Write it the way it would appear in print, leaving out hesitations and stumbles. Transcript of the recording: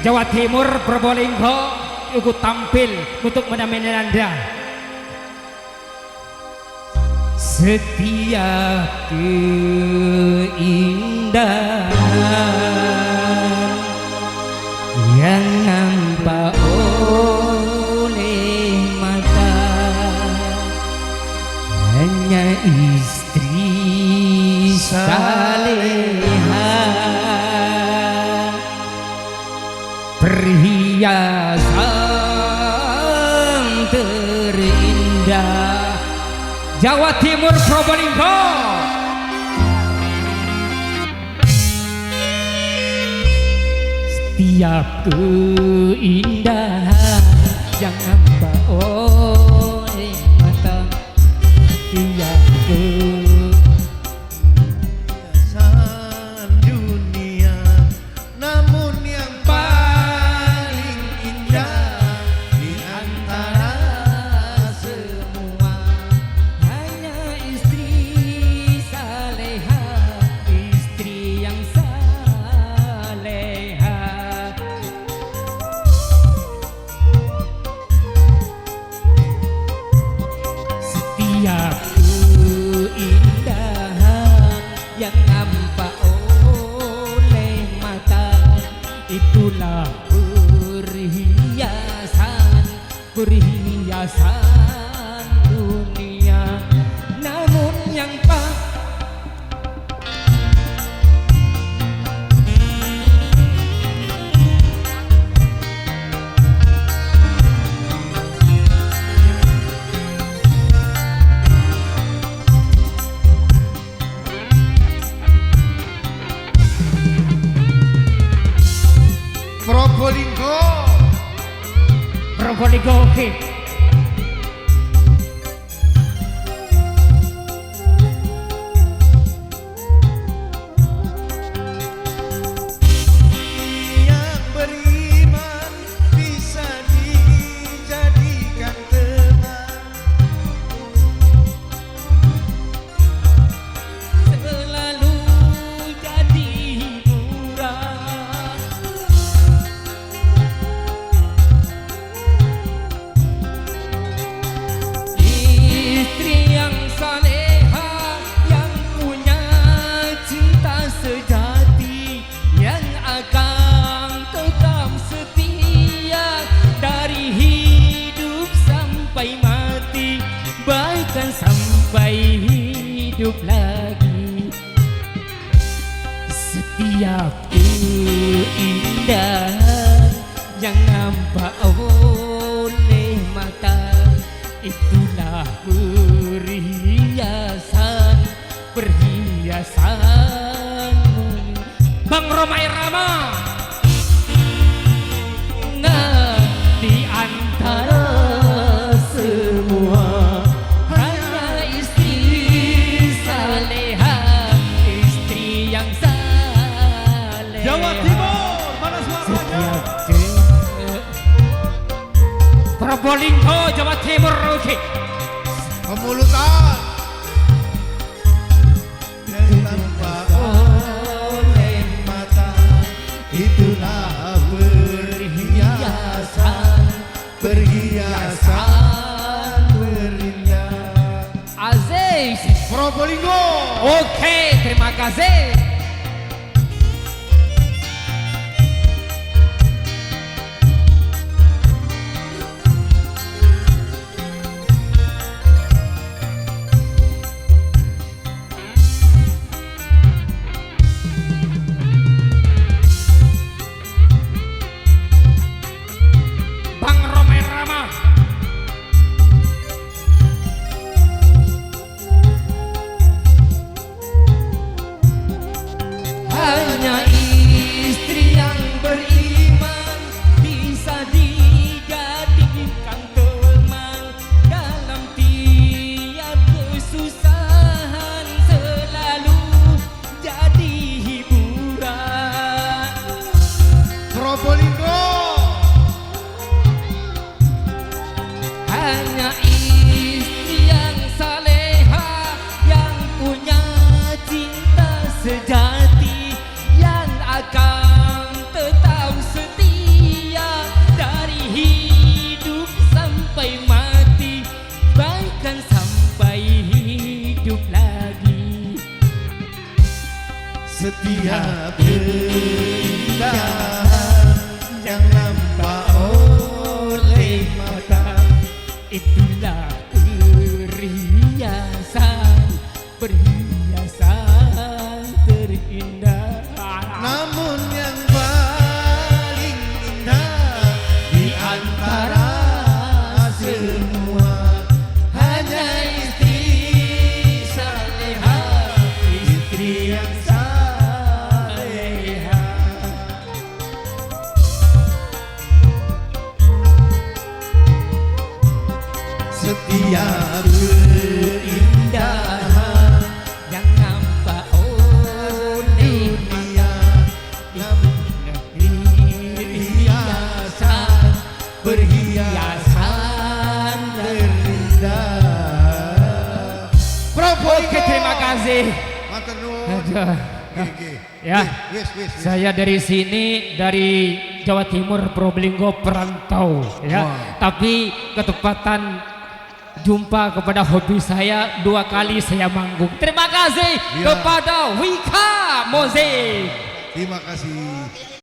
Jawa Timur Probolinggo ikut tampil untuk menemani Anda. Setiap keindahan yang nampak oleh mata hanya istri saleha, perhiasan terindah Jawa Timur Probolinggo. Setiap keindahan yang nampak oleh mata, setiap kehiasan dunia, namun yang paling indah di antara semua hanya istri saleha, istri yang saleha. Setiap keindahan yang nampak oleh mata, itulah perhiasan dunia. Namun yang Probolinggo. Probolinggo oke. Yang beriman bisa dijadikan teman, Selalu jadi hiburan. Istri yang saleha, yang punya cinta sejati, yang akan tetap setia dari hidup sampai mati, bahkan sampai hidup lagi. Setiap keindahan yang nampak oleh mata, itulah perhiasan Bang Romai Rama. Nah, di antara semua hanya istri saleha, istri yang saleha. Jawa Timur, mana suaranya? Probolinggo, Jawa Timur, oke. Pemulutan yang nampak oleh mata, itulah perhiasan terindah. Aziz Probolinggo. oke, terima kasih. Bang Romai Rama. Hanya istri yang beriman bisa dijadikan teman dalam tiap kesusahan, selalu jadi hiburan. Probolinggo. Hanya istri yang saleha, yang punya cinta sejati, yang akan tetap setia Ia berindah yang nampak oleh dunia berhiasan berhiasan terindah. Probolinggo. Oke, terima kasih. Matur nuwun. Aduh. Oke. Ya. Wis. Saya dari sini, dari Jawa Timur, Probolinggo, perantau ya. Wah. Tapi ketepatan jumpa kepada hobi saya, 2 kali saya manggung. Terima kasih Ya. kepada Wika Mozik. Terima kasih.